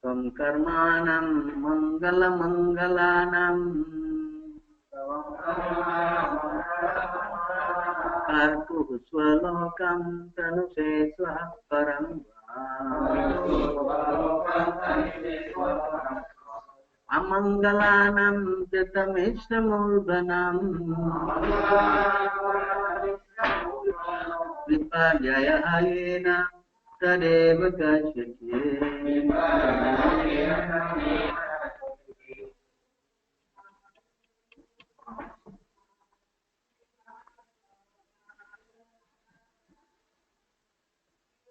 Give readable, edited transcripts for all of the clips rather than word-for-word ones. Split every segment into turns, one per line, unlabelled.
Tvam karmanam mangala mangalanam kartu swalokam tanuse swaha param amangalanam jatamishramurbanam viparyaya ayena tadeva gacchati.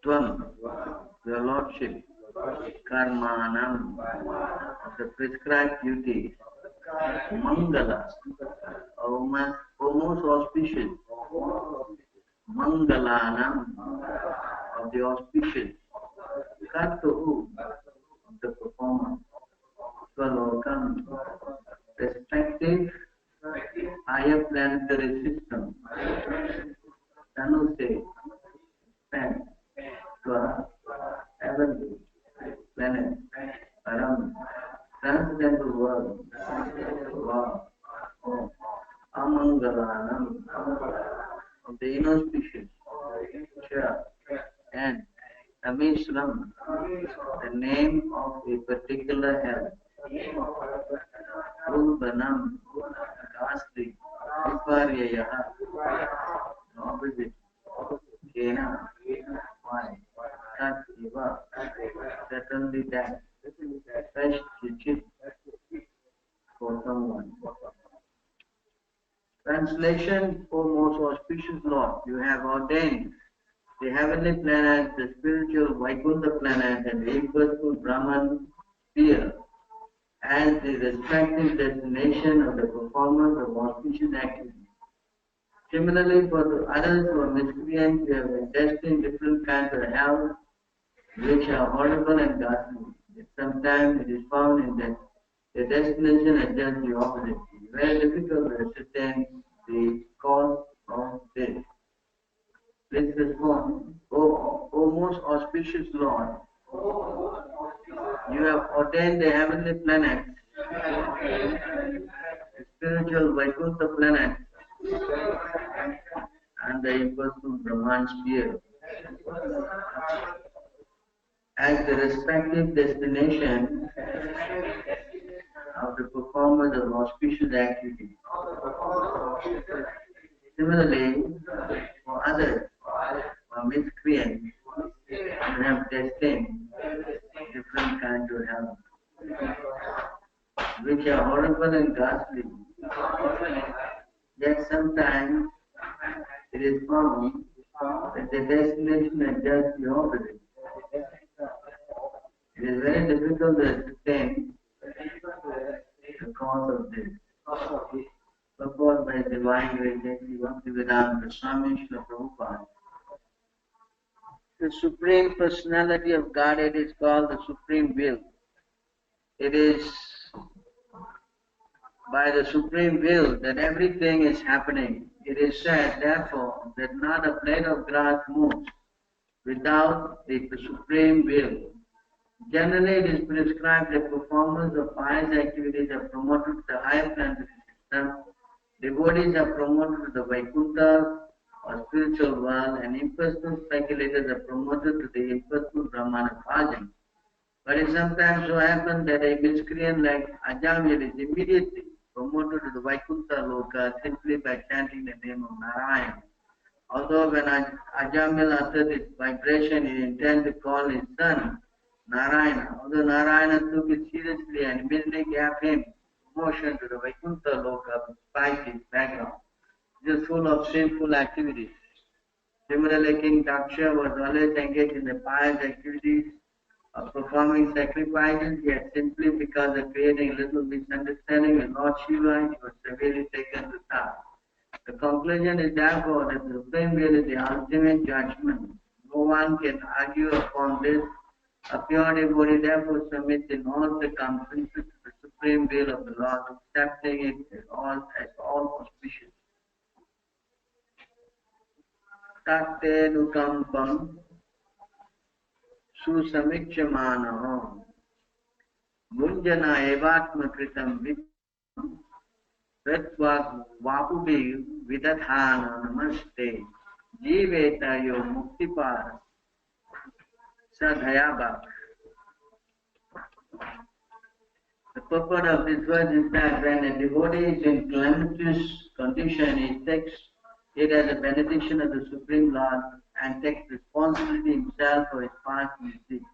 Tvam, your lordship, karmanam, the prescribed duties, mangala, almost auspicious, mangalanam, of the auspicious, kartuhu, of the performer, svalokam, respective higher planetary system, tanuse, span, heavenly planet, param, transcendental world, wow, amangalanam, of the inauspicious, and Amishram, the name of a particular hell, Urbanam, ghastly, Viparyayaha, the opposite, Kena, why, Siva, certainly that, fresh chichit for someone. Translation: O most auspicious Lord, you have ordained the heavenly planet, the spiritual Vaikuntha planet, and the impersonal Brahman sphere as the respective destination of the performance of auspicious activities. Similarly, for the others who are miscreants, you have destined different kinds of hell, which are horrible and ghastly. Sometimes it is found in that the destination is just the opposite. It is very difficult to ascertain the cause of this. Please respond. O most auspicious Lord, you have ordained the heavenly planets, the spiritual Vaikuntha planet, and the impersonal Brahman sphere as the respective destination of the performers of auspicious activities. Similarly, for others who are miscreants, you have destined different kinds of hell, which are horrible and ghastly. Yet sometimes it is found that the destination is just the opposite. It is very difficult to ascertain the cause of this. Purport by Divine Grace, Bhaktivedanta Swami Srila Prabhupada. The Supreme Personality of Godhead is called the Supreme Will. It is by the Supreme Will that everything is happening. It is said, therefore, that not a blade of grass moves without the Supreme Will. Generally, it is prescribed that performance of pious activities are promoted to the higher planetary system. Devotees are promoted to the Vaikuntha or spiritual world, and impersonal speculators are promoted to the impersonal Brahmana Bhajan. But it sometimes so happens that a miscreant like Ajamil is immediately promoted to the Vaikuntha Loka simply by chanting the name of Narayana. Although when Ajamil uttered his vibration, he intended to call his son Narayana. Although Narayana took it seriously and immediately gave him promotion to the Vaikuntha Loka despite his background. He is full of sinful activities. Similarly, King Daksha was always engaged in the pious activities of performing sacrifices, yet simply because of creating a little misunderstanding with Lord Shiva, he was severely taken to task. The conclusion is therefore that the Supreme Will is the ultimate judgment. No one can argue upon this. A pure devotee therefore submits in all circumstances to the Supreme Will of the Lord, accepting it as all auspicious. Tate nukampam susamikchamanaho Munjana evatma kritam vipam Pratva vapubi vidathana namaste Jiveta yo muktipara sadhayaba. The purport of this verse is that when a devotee is in calamitous condition, he takes it as a benediction of the Supreme Lord and takes responsibility himself for his past misdeeds.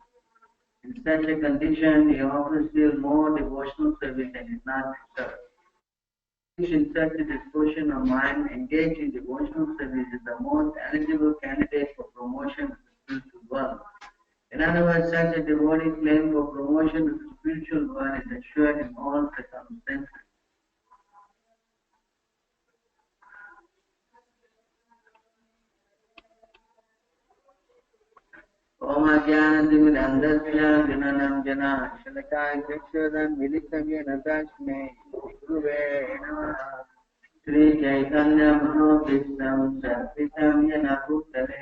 In such a condition, he offers still more devotional service and is not disturbed. In such a disposition of mind, engaged in devotional service is the most eligible candidate for promotion to the spiritual world. In other words, such a devotee's claim for promotion to the spiritual world is assured in all circumstances. Om Ajnana-timirandhasya Gunanam Jana Shalakaya Chakshuram Militam Tasmai Guruve Namaha Sri Chaitanya Manobhishtam Sarpitam Yena Bhutale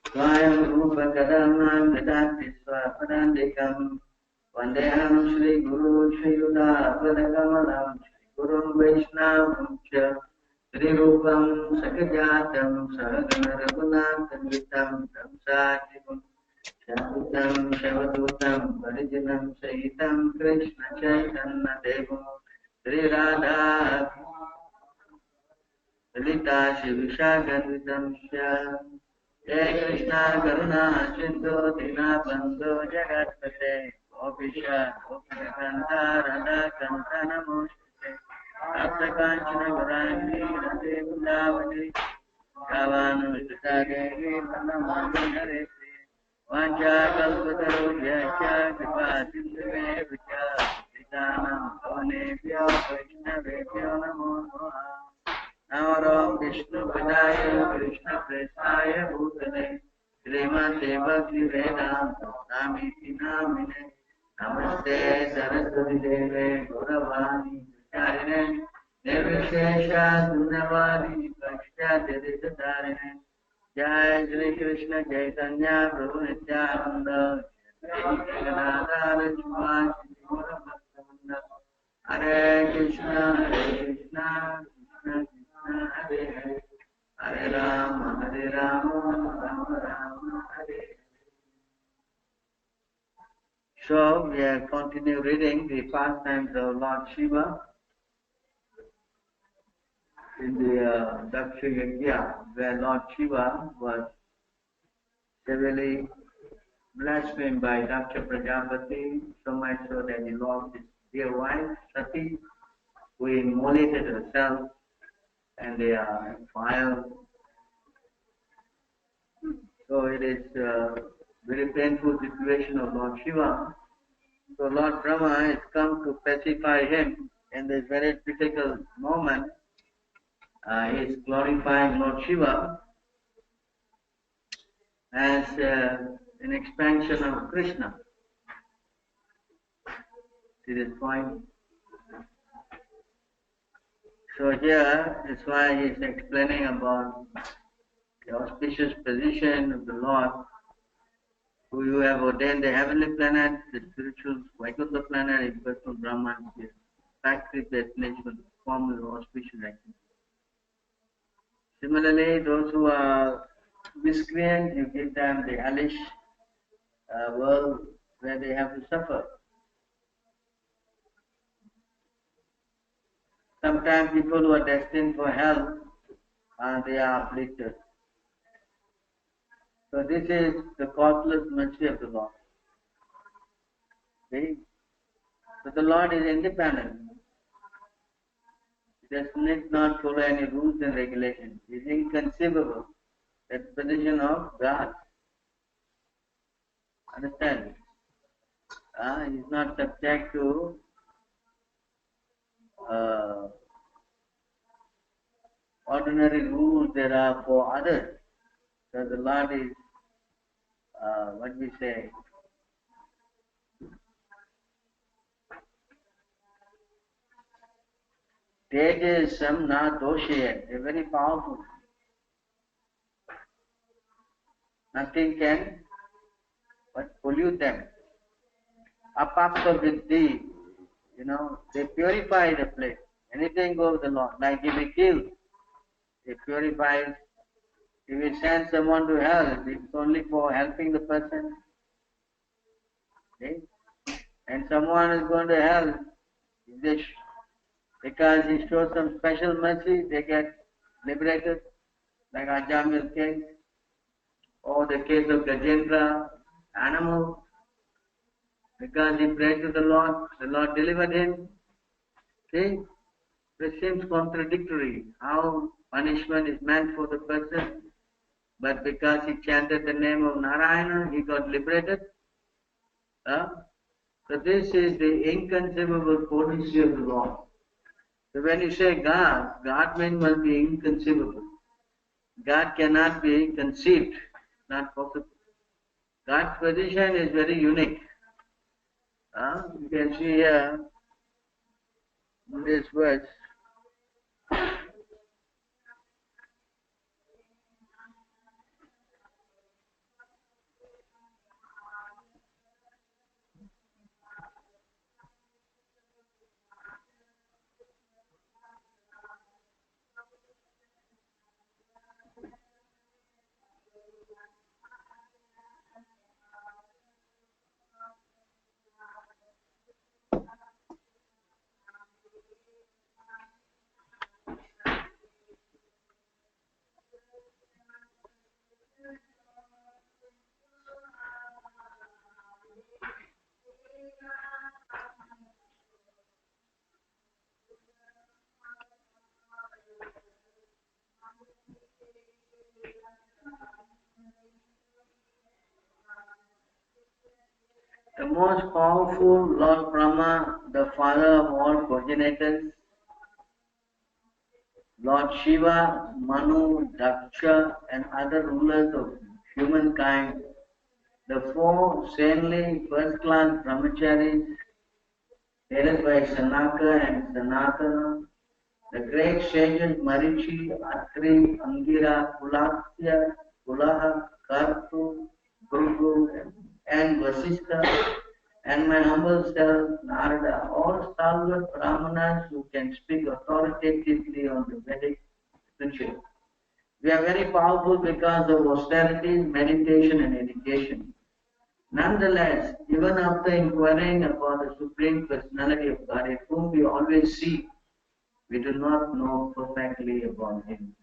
Svayam Rupa Kadamam Vedati Swapadandikam Vandeham Shri Guru Shri Yuda Padakamalam Shri Guru Vaishnavam Cha Sri Rupam Sakajatam Sahagana Raghunatam Vitam Tamsajivam Shavutam Shavadutam Parijanam Sahitam Krishna Chaitanya Devam Sri Radha Lita Shivishaganvitam Shyam Jai Krishna Karuna Sindhu Dina Bandhu Jagatpate Gopisha Gopikanta Radha Kanta Namaste Apta Kanchana Gaurani Radhe Vindavani Kavanu Vishita Devi Namaste Hare Vancha Kalpatarubhyasya Kripa Sindhuve Vicha Vitanam Bhavanebhyo Vaishnavebhyo Namo Namaha Namaram Vishnu Padaya Krishna Prestaya Bhutale Srimate Bhakti Vedanta Swamiti Namine Namaste Saraswati Deve Gauravani Vicharine Nirvishesha Sunyavadi Kakshya Jadisatarine Jai Shri Krishna Chaitanya Prabhu Nityananda Jai Jagannath Shivā Shri Bhaktivinoda Hare Krishna Krishna Krishna Hare Hare Hare Rama Rama Rama Hare. So we are continue reading the pastimes of Lord Shiva in the Daksha Yajna, where Lord Shiva was severely blasphemed by Daksha Prajapati, so much so that he lost his dear wife, Sati, who immolated herself, and they are fire. So it is a very painful situation of Lord Shiva. So Lord Brahma has come to pacify him in this very difficult moment. He is glorifying Lord Shiva as an expansion of Krishna. See this point? So here is why he is explaining about the auspicious position of the Lord, who you have ordained the heavenly planet, the spiritual Vaikuntha planet, is personal Brahman, is factory destination of the form of auspicious activity. Similarly, those who are miscreant, you give them the hellish world where they have to suffer. Sometimes people who are destined for hell, they are afflicted. So this is the causeless mercy of the Lord. See? So the Lord is independent. He does not follow any rules and regulations. He is inconceivable. That's the position of God. Understand? He is not subject to ordinary rules there are for others. So the Lord is, what we say, Tejasam na doshe. They're very powerful. Nothing can but pollute them. Apapta viddhi. They purify the place. Anything goes the Lord. Like if he kills, he purifies. If he sends someone to hell, it's only for helping the person. Okay? And someone is going to hell, because he shows some special mercy, they get liberated, like Ajamil's case, or the case of Gajendra, animal, because he prayed to the Lord delivered him. See, this seems contradictory, how punishment is meant for the person, but because he chanted the name of Narayana, he got liberated. So this is the inconceivable potency of the Lord. So when you say God means must be inconceivable. God cannot be conceived, not possible. God's position is very unique. You can see here in this verse. The most powerful Lord Brahma, the father of all progenitors, Lord Siva, Manu, Daksha, and other rulers of humankind, the four saintly first-class brahmacharis, headed by Sanaka and Sanatana, the great sages Marichi, Atri, Angira, Pulakya, Pulaha, Kartu, Guru, and Vasistha, and my humble self, Narada, all stalwart brahmanas who can speak authoritatively on the Vedic scripture. We are very powerful because of austerity, meditation, and education. Nonetheless, even after inquiring about the Supreme Personality of Godhead, whom we always see, we do not know perfectly about Him.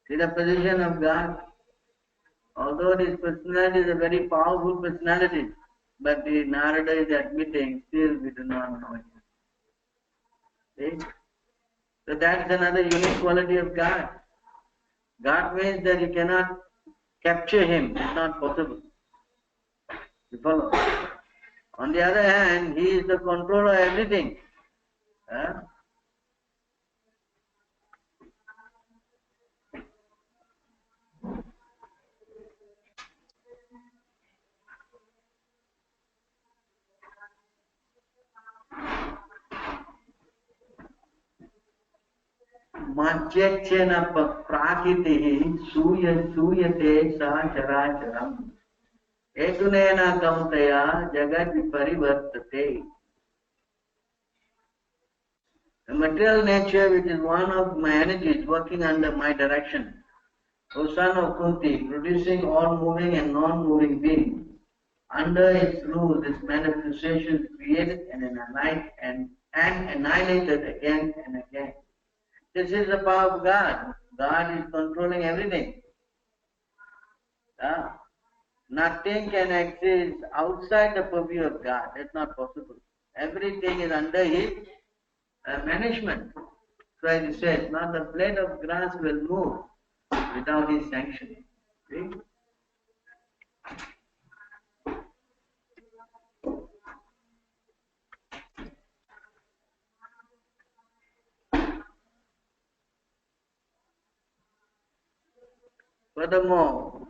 See the position of God? Although His personality is a very powerful personality, but the Narada is admitting, still we do not know Him. See? So that's another unique quality of God. God means that you cannot capture Him. It's not possible. You follow? On the other hand, He is the controller of everything. Majyachena prakitihi suyate sa characharam ekunena kamtaya jagat parivartate. The material nature, which is one of my energies working under my direction, O son of Kunti, producing all moving and non-moving beings, under its rule this manifestation is created and annihilated again and again. This is the power of God. God is controlling everything. Nothing can exist outside the purview of God. That's not possible. Everything is under His management. So as He says, not the blade of grass will move without His sanction. See? Furthermore,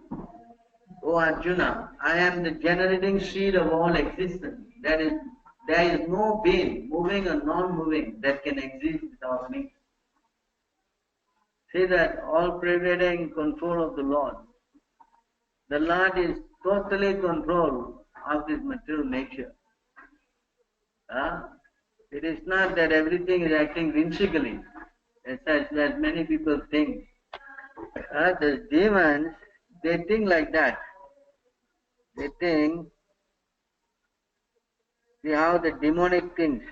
O Arjuna, I am the generating seed of all existence. There is no being, moving or non-moving, that can exist without me. See that all-pervading control of the Lord. The Lord is totally control of this material nature. It is not that everything is acting whimsically, as many people think. The demons, they think like that. They think, see how the demonic thinks.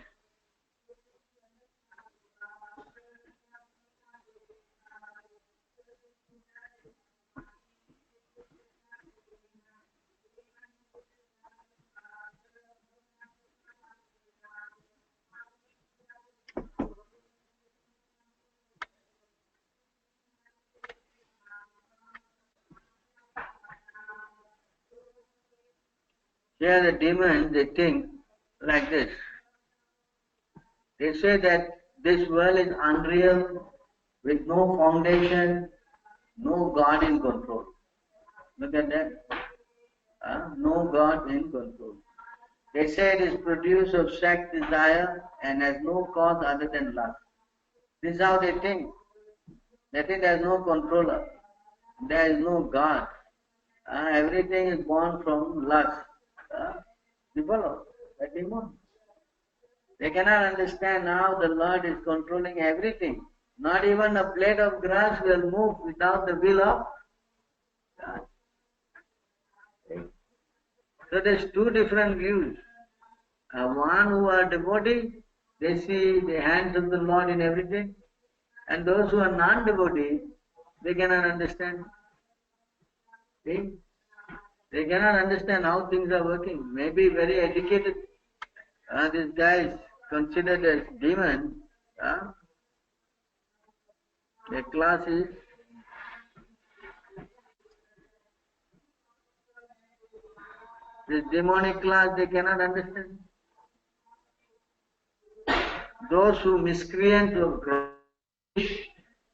Here the demons, they think like this. They say that this world is unreal, with no foundation, no God in control. Look at that. No God in control. They say it is produced of sex desire and has no cause other than lust. This is how they think. They think there is no controller. There is no God. Everything is born from lust. You follow? That demon. They cannot understand how the Lord is controlling everything. Not even a blade of grass will move without the will of God. So there's two different views. One who are devotee, they see the hands of the Lord in everything. And those who are non-devotee, they cannot understand. See? They cannot understand how things are working. Maybe very educated. This guy is considered as demon. Their class is this demonic class, they cannot understand. Those who miscreant or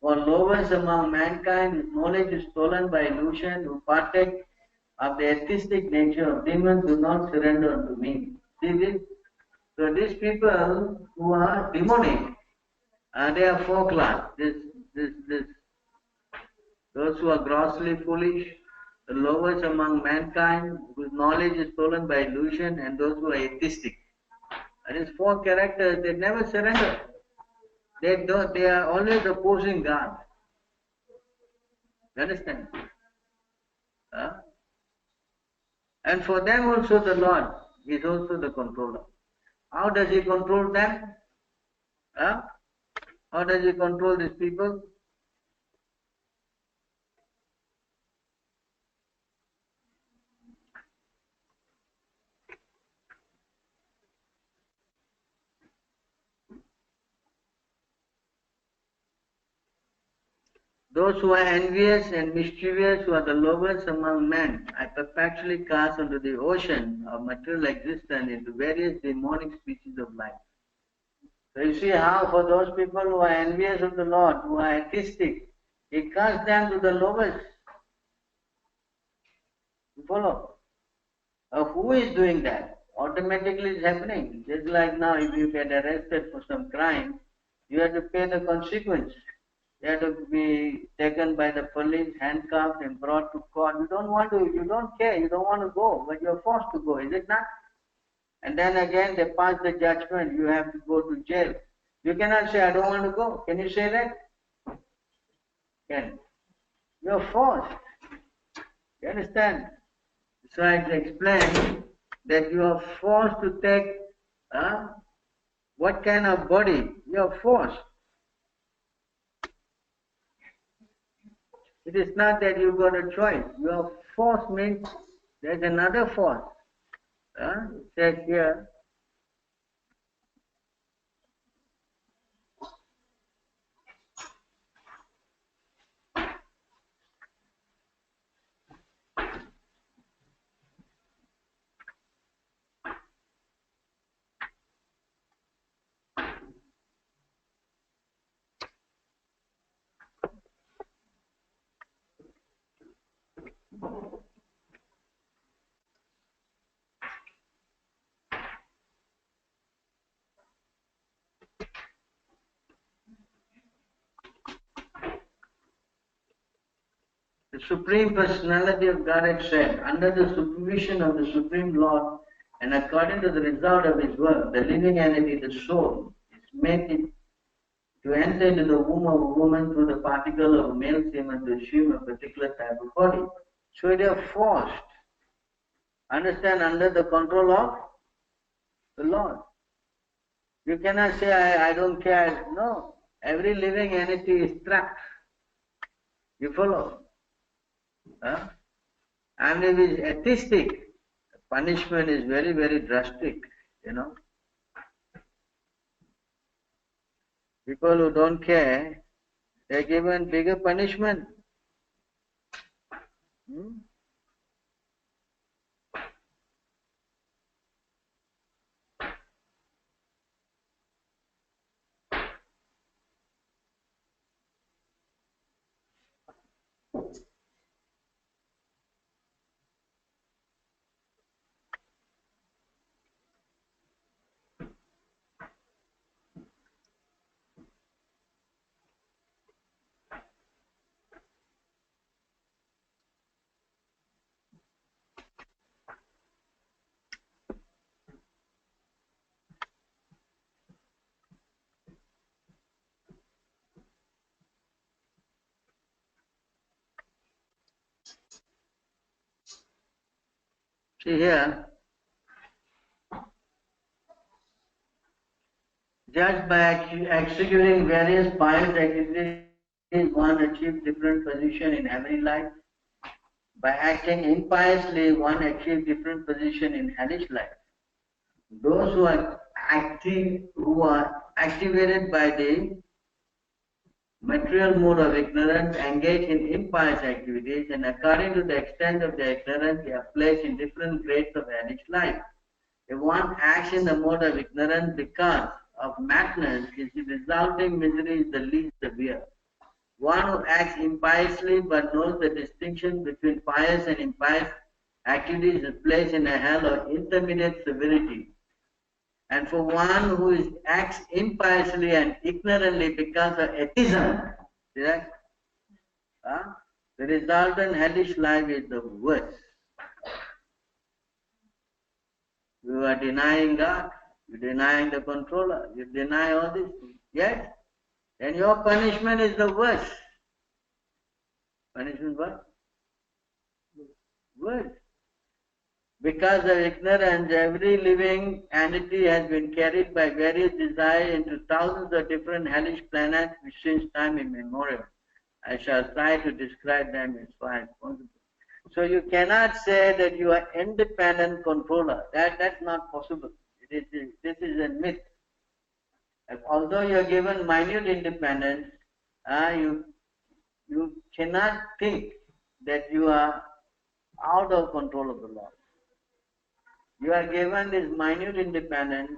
lowest among mankind, whose knowledge is stolen by illusion, who partake of the atheistic nature of demons, do not surrender unto me. See this? So these people who are demonic, they are four class. Those who are grossly foolish, the lowest among mankind, whose knowledge is stolen by illusion, and those who are atheistic. And these four characters, they never surrender. They are always opposing God. You understand? And for them also the Lord is also the controller. How does He control them? How does He control these people? Those who are envious and mischievous, who are the lowest among men, I perpetually cast into the ocean of material existence into various demonic species of life. So you see how for those people who are envious of the Lord, who are atheistic, He casts them to the lowest. You follow? Who is doing that? Automatically it's happening. Just like now, if you get arrested for some crime, you have to pay the consequence. You have to be taken by the police, handcuffed and brought to court. You don't want to, you don't care, you don't want to go, but you're forced to go, is it not? And then again they pass the judgment, you have to go to jail. You cannot say, I don't want to go. Can you say that? Can. You're forced. You understand? So I explained that you are forced to take what kind of body? You are forced. It is not that you got a choice. Your force means there's another force. It says here, the Supreme Personality of Godhead said, under the supervision of the Supreme Lord And according to the result of his work, the living entity, the soul, is made to enter into the womb of a woman through the particle of a male semen to assume a particular type of body. So they are forced, understand, under the control of the Lord. You cannot say, I don't care. No, every living entity is trapped. You follow? Huh? And if it is atheistic, punishment is very, very drastic, you know. People who don't care, they are given bigger punishment. See here, just by executing various pious activities, one achieves different position in heavenly life. By acting impiously, one achieves different position in hellish life. Those who are activated by the material mode of ignorance engage in impious activities, and according to the extent of their ignorance, they are placed in different grades of hellish life. If one acts in the mode of ignorance because of madness, his resulting misery is the least severe. One who acts impiously but knows the distinction between pious and impious activities is placed in a hell of intermediate severity. And for one who acts impiously and ignorantly because of atheism, the resultant hellish life is the worst. You are denying God, you are denying the controller, you deny all these things. Yes? And your punishment is the worst. Punishment what? Worst. Because of ignorance, every living entity has been carried by various desires into thousands of different hellish planets since time immemorial. I shall try to describe them as far as possible. So you cannot say that you are independent controller. That's not possible. This is a myth. Although you are given minute independence, you cannot think that you are out of control of the Lord. You are given this minute independence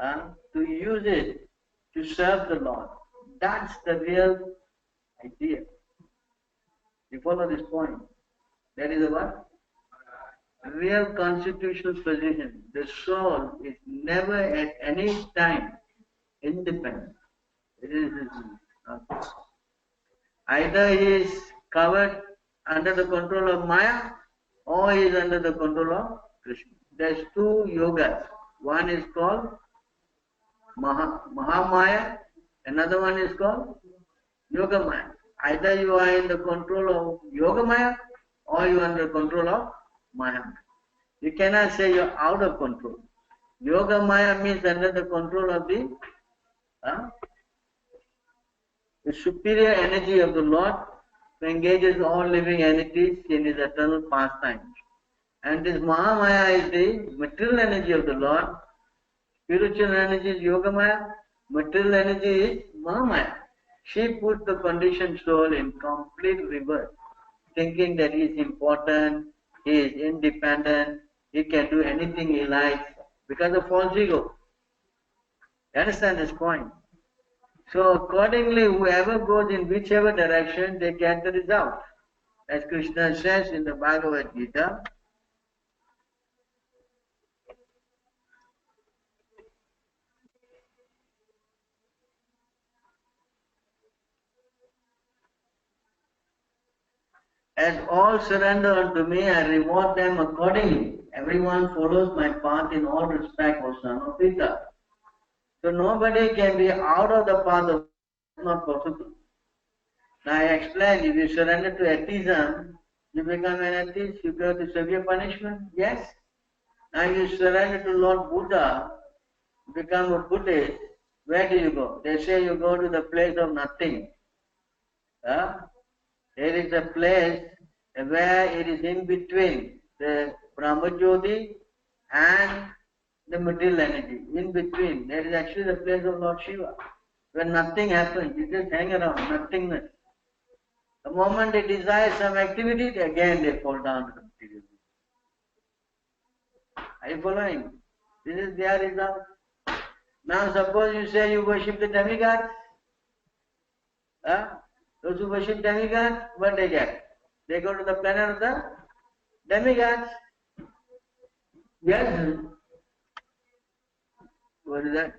to use it to serve the Lord. That's the real idea. You follow this point? That is a what? Real constitutional position. The soul is never at any time independent. It is either he is covered under the control of Maya or he is under the control of Krishna. There's two yogas. One is called Mahamaya, another one is called Yogamaya. Either you are in the control of Yogamaya or you are under control of Maya. You cannot say you are out of control. Yogamaya means under the control of the superior energy of the Lord, who engages all living entities in his eternal pastimes. And this Mahamaya is the material energy of the Lord. Spiritual energy is Yogamaya. Material energy is Mahamaya. She puts the conditioned soul in complete reverse, thinking that he is important, he is independent, he can do anything he likes because of false ego. You understand this point? So accordingly, whoever goes in whichever direction, they get the result. As Krishna says in the Bhagavad Gita, as all surrender unto me, I reward them accordingly. Everyone follows my path in all respect, O son of Pita. So nobody can be out of the path of not possible. Now I explained, if you surrender to atheism, you become an atheist, you go to severe punishment. Yes. Now you surrender to Lord Buddha, become a Buddhist, where do you go? They say you go to the place of nothing. Huh? There is a place where it is in between the Brahma Jyoti and the material energy. In between, there is actually the place of Lord Shiva, where nothing happens. You just hang around, nothingness. The moment they desire some activity, again they fall down to the material. Are you following? This is their result. Now suppose you say you worship the demigods. Huh? Those who worship demigods, what they get? They go to the planet of the demigods. Yes. What is that?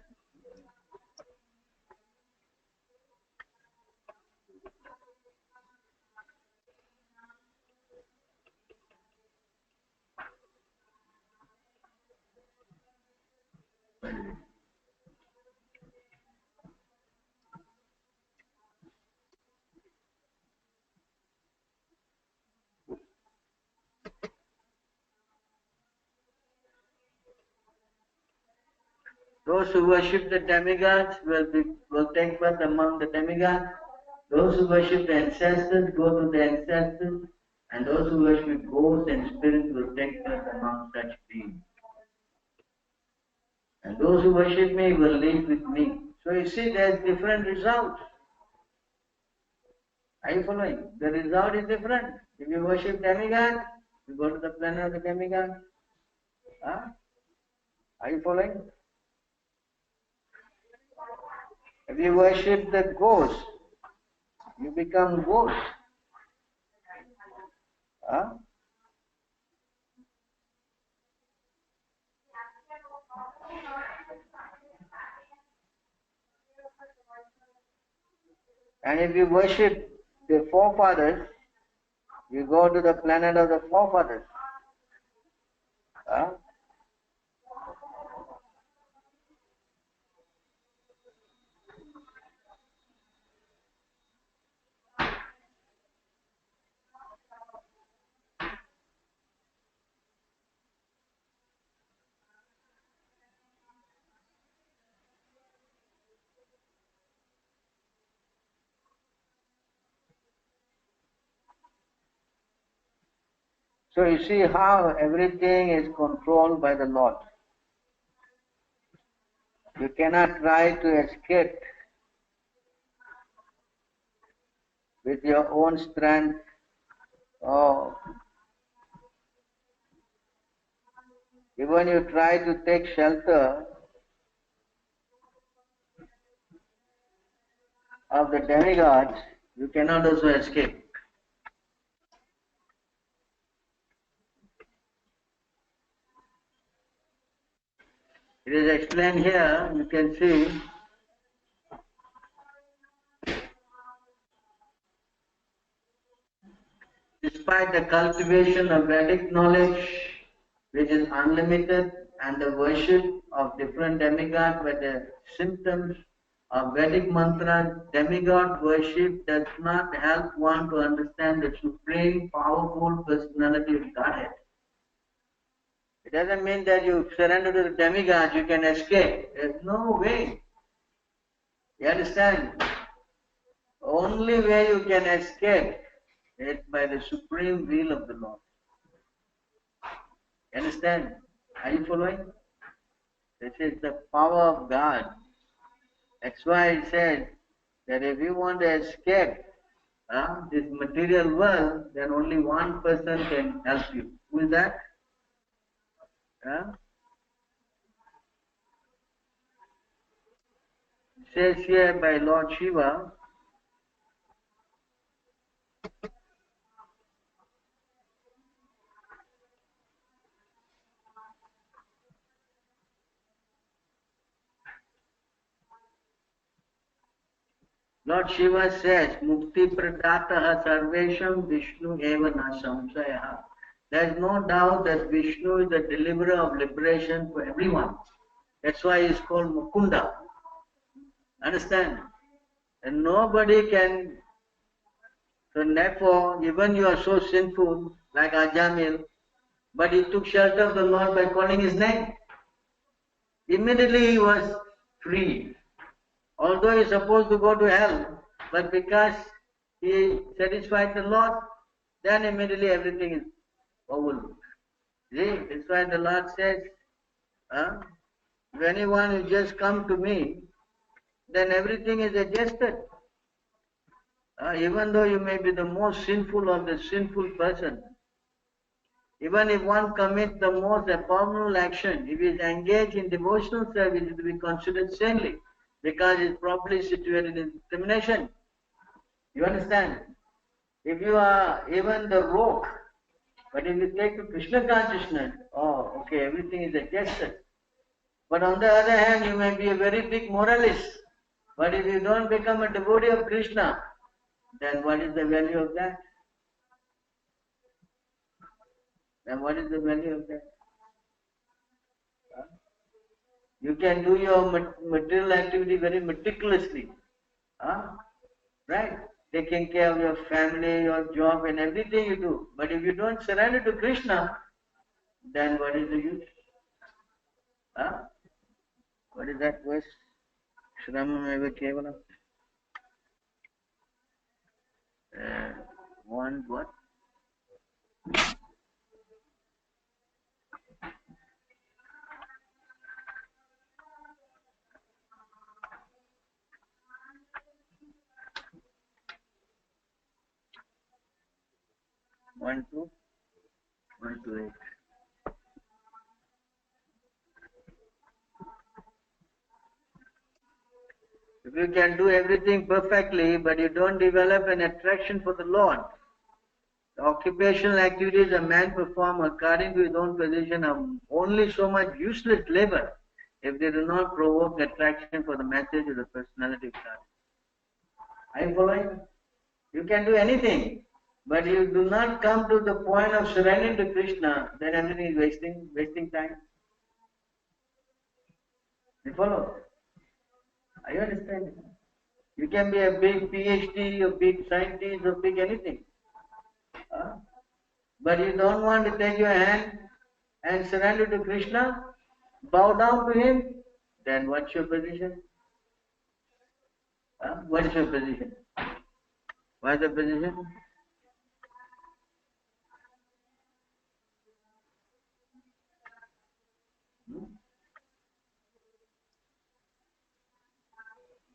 Those who worship the demigods will take birth among the demigods. Those who worship the ancestors go to the ancestors, and those who worship ghosts and spirits will take birth among such beings. And those who worship me will live with me. So you see, there's different results. Are you following? The result is different. If you worship demigod, you go to the planet of the demigod. Huh? Are you following? If you worship the ghost, you become ghost. Huh? And if you worship the forefathers, you go to the planet of the forefathers. Huh? So you see how everything is controlled by the Lord. You cannot try to escape with your own strength or even you try to take shelter of the demigods, you cannot also escape. It is explained here, you can see, despite the cultivation of Vedic knowledge, which is unlimited, and the worship of different demigods were the symptoms of Vedic mantras, demigod worship does not help one to understand the supreme powerful personality of Godhead. It doesn't mean that you surrender to the demigod, you can escape. There's no way. You understand? Only way you can escape is by the supreme will of the Lord. You understand? Are you following? This is the power of God. That's why it says that if you want to escape this material world, then only one person can help you. Who is that? It says here by Lord Shiva, Lord Shiva says, Mukti Pradataha Sarvesham Vishnu Eva Na Samsaya. There is no doubt that Vishnu is the deliverer of liberation for everyone. That's why he is called Mukunda. Understand? And nobody can. So therefore, even you are so sinful, like Ajamil, but he took shelter of the Lord by calling his name. Immediately he was freed. Although he is supposed to go to hell, but because he satisfied the Lord, then immediately everything is overlooked. See, that's why the Lord says, if anyone who just come to me, then everything is adjusted. Even though you may be the most sinful of the sinful person, even if one commits the most abominable action, if he is engaged in devotional service, it will be considered saintly because he is properly situated in discrimination. You understand? If you are even the rogue, but if you take to Krishna consciousness, oh, okay, everything is adjusted. But on the other hand, you may be a very big moralist. But if you don't become a devotee of Krishna, then what is the value of that? Then what is the value of that? You can do your material activity very meticulously. Right? Taking care of your family, your job and everything you do. But if you don't surrender to Krishna, then what is the use? What is that verse? Shramam eva kevalam. One what? One, two, 1 to 8. If you can do everything perfectly, but you don't develop an attraction for the Lord, the occupational activities a man performs according to his own position are only so much useless labor if they do not provoke attraction for the message of the personality of God. Are you following? You can do anything, but you do not come to the point of surrendering to Krishna, then everything is wasting time. You follow? Are you understanding? You can be a big PhD, a big scientist, or big anything. But you don't want to take your hand and surrender to Krishna, bow down to him, then what's your position? What is your position? What is the position?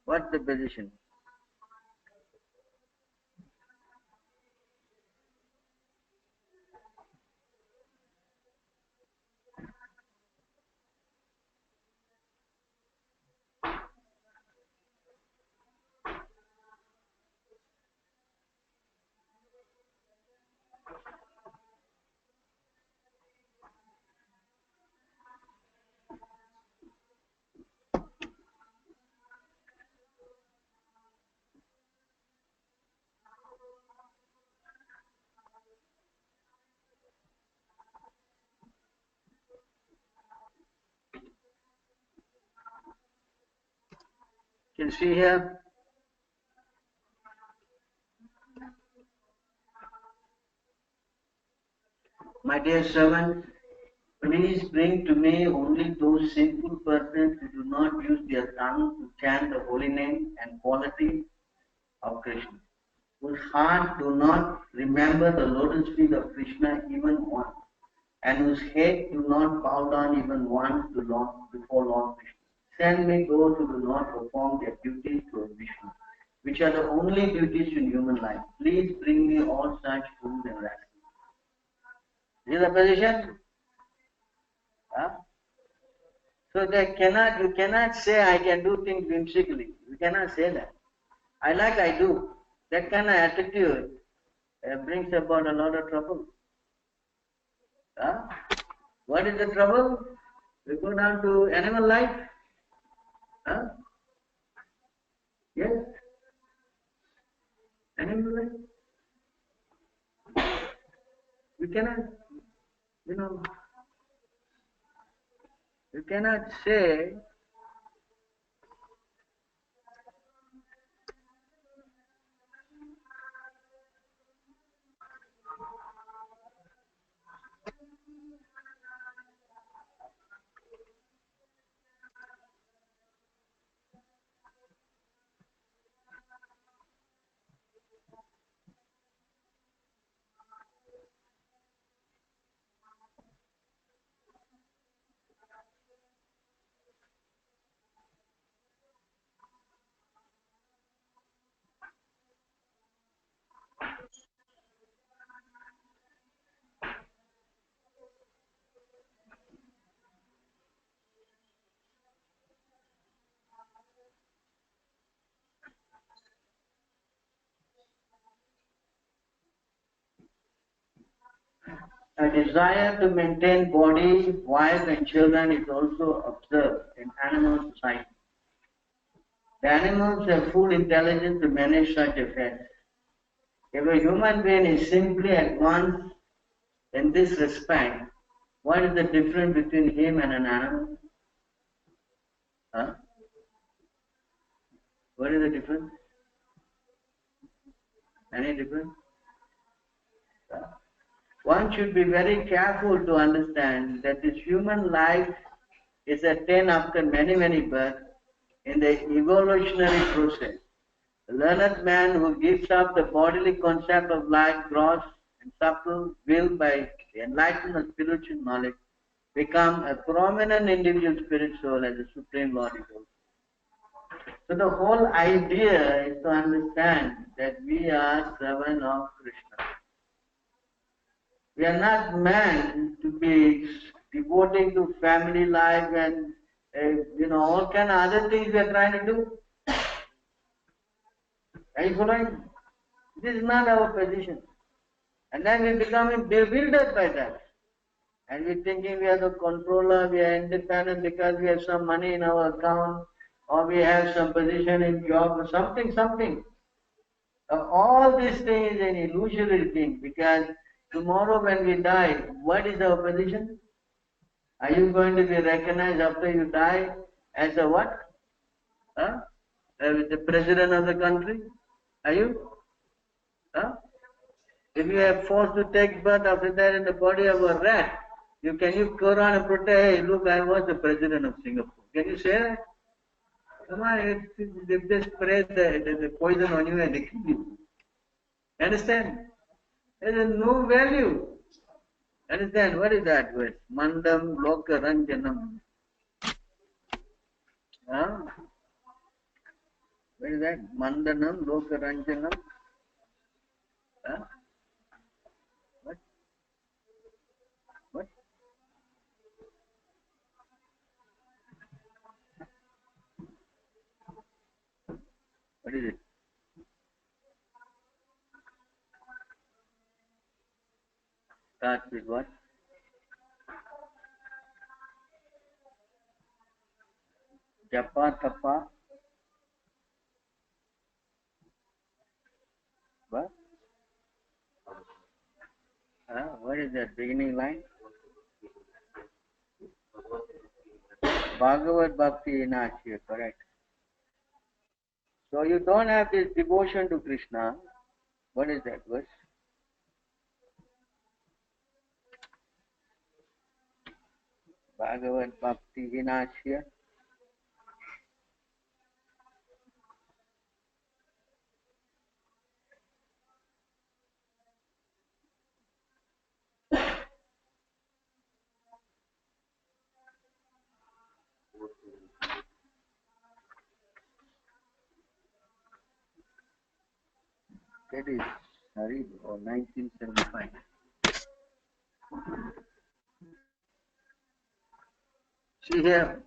What's the position? Can you see here? My dear servants, please bring to me only those sinful persons who do not use their tongue to chant the holy name and quality of Krishna, whose heart do not remember the lotus feet of Krishna even once, and whose head do not bow down even once before Lord Krishna. Send me those who do not perform their duties towards Vishnu, which are the only duties in human life. Please bring me all such fools and rascals. This is the position. So you cannot say I can do things whimsically. You cannot say that. I do. That kind of attitude brings about a lot of trouble. What is the trouble? We go down to animal life. Yes. cannot, you know, you cannot say a desire to maintain body, wife and children is also observed in animal society. The animals have full intelligence to manage such affairs. If a human being is simply advanced in this respect, what is the difference between him and an animal? Huh? What is the difference? Any difference? One should be very careful to understand that this human life is attained after many, many births in the evolutionary process. The learned man who gives up the bodily concept of life, gross and subtle, will by the enlightenment of spiritual knowledge become a prominent individual spirit soul as the Supreme Lord is also. So the whole idea is to understand that we are servants of Krishna. We are not meant to be devoting to family life and all kind of other things we are trying to do. Are you following? This is not our position. And then we become bewildered by that. And we're thinking we are the controller, we are independent because we have some money in our account, or we have some position in job, or something. All these things is an illusory thing, because tomorrow when we die, what is our position? Are you going to be recognized after you die as a what? The president of the country? Are you? If you are forced to take birth after that in the body of a rat, can you go around and protest, hey, look, I was the president of Singapore. Can you say that? Come on, they just spray the poison on you and they kill you. Understand? There is no value. Understand? What is that word? Mandam loka ranjanam. What is that? Mandanam loka ranjanam. What? What? What is it? Starts with what? Japa tapa. What? What is that beginning line? Bhagavad Bhakti Inasya, correct. So you don't have this devotion to Krishna. What is that verse? Bhagavad Bhakti Vinasya. That is Hari or 1975. See here.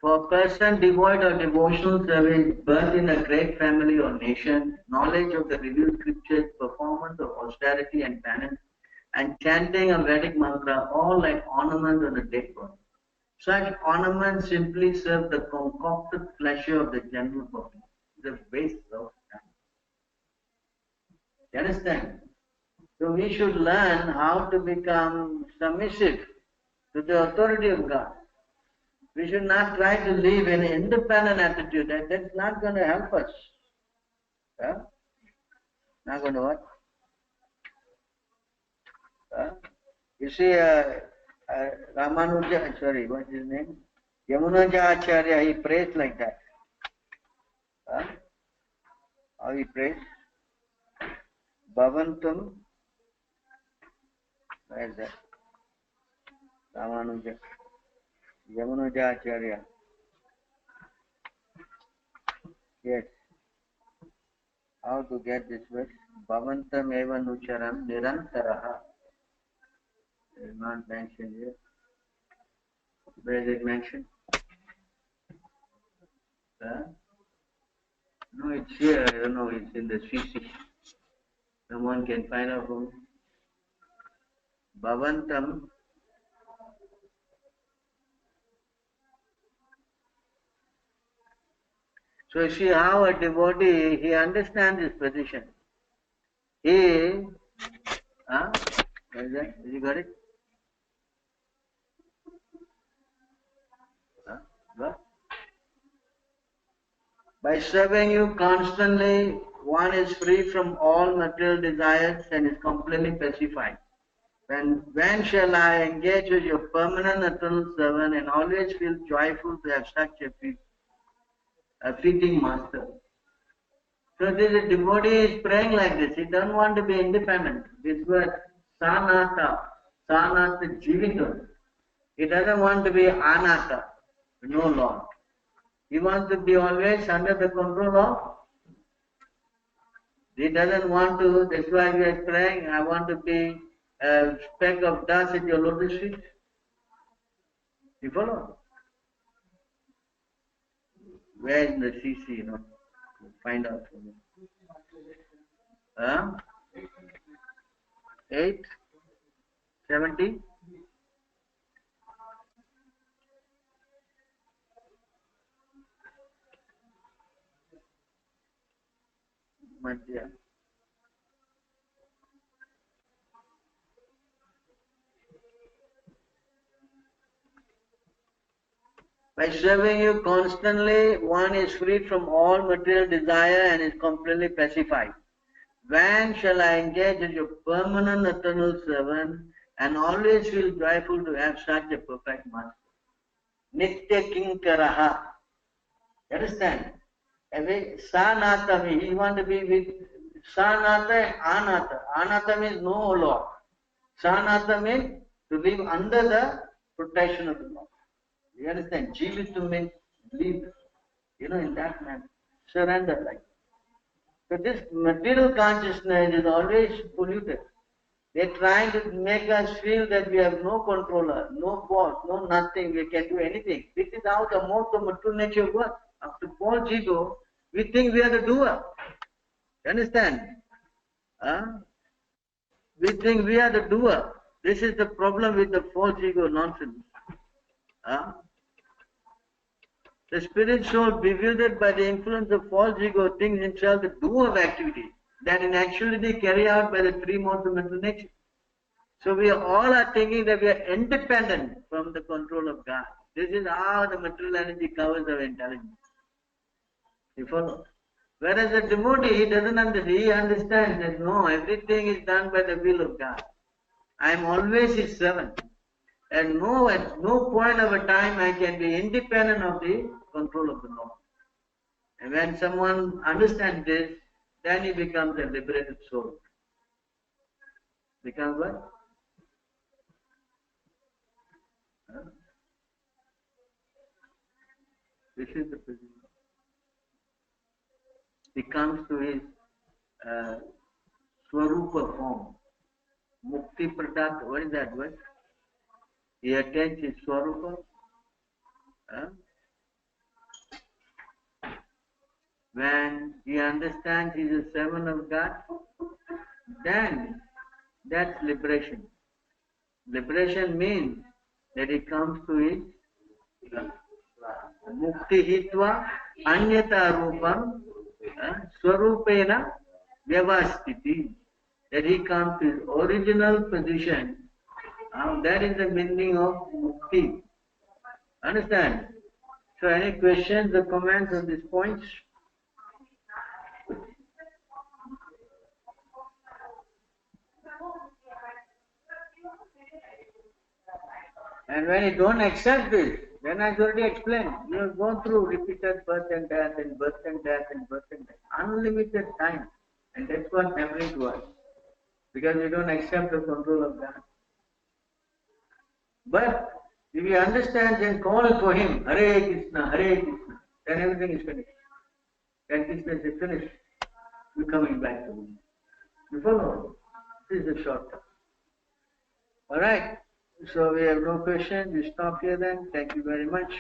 For a person devoid of devotional service, birth in a great family or nation, knowledge of the revealed scriptures, performance of austerity and penance, and chanting a Vedic mantra, all like ornaments on a dead body. Such ornaments simply serve the concocted pleasure of the general public. The waste of time. You understand? So we should learn how to become submissive to the authority of God. We should not try to live in an independent attitude. That's not going to help us. Huh? Not going to what? Huh? You see, Ramanuja, sorry, what's his name? Yamunaja Acharya, he prays like that. Huh? How he prays? Bhavantam, where is that? Ramanuja, Yamunaja Acharya. Yes. How to get this verse? Bhavantam eva nucharam nirantaraha. It is not mentioned here. Where is it mentioned? No, it's here. I don't know. It's in the CC. Someone can find out from Bhavantam. So you see how a devotee, he understands his position. He, what is that? Did you got it? What? By serving you constantly, one is free from all material desires and is completely pacified. When shall I engage as your permanent eternal servant and always feel joyful to have such a fitting master? So this devotee is praying like this. He doesn't want to be independent. This word sanata, sanata jivito. He doesn't want to be anata, no Lord. He wants to be always under the control of. He doesn't want to, that's why we are praying, I want to be a speck of dust at your lotus feet. You follow? Where is the CC, find out for me. 870. Madhya. By serving you constantly, one is freed from all material desire and is completely pacified. When shall I engage as your permanent eternal servant and always feel joyful to have such a perfect master? Nitya kinkaraha. Understand? Sanata means he wants to be with Sanata and Anata. Anata means no Lord. Sanata means to live under the protection of the Lord. You understand? Jivita means live, in that manner. Surrender like that. So this material consciousness is always polluted. They're trying to make us feel that we have no controller, no boss, no nothing, we can do anything. This is how the most of material nature works. After false ego, we think we are the doer. You understand? We think we are the doer. This is the problem with the false ego nonsense. The spirit soul, bewildered by the influence of false ego, thinks himself the doer of activity that in actuality carried out by the three modes of mental nature. So we all are thinking that we are independent from the control of God. This is how the material energy covers our intelligence. You follow? Whereas the devotee, he doesn't understand. He understands that no, everything is done by the will of God. I am always His servant. And no, at no point of a time I can be independent of the control of the Lord. And when someone understands this, then he becomes a liberated soul. Becomes what? This is the position. He comes to his Swarupa form. Mukti Pradat, what is that word? He attains his Swarupa. When he understands he is a servant of God, then that's liberation. Liberation means that he comes to his Mukti hitva anyata rupam swarupena vyavastiti. That he comes to his original position. That is the meaning of mukti. Understand? So any questions or comments on these points? And when you don't accept this, then I already explained, you have gone through repeated birth and death and birth and death and birth and death. Unlimited time. And that's what's happening to us. Because we don't accept the control of God. But if you understand and call for him, Hare Krishna, then everything is finished. Then Krishna is finished. We're coming back to him. You follow? This is the short term. Alright. So we have no questions. We stop here then. Thank you very much.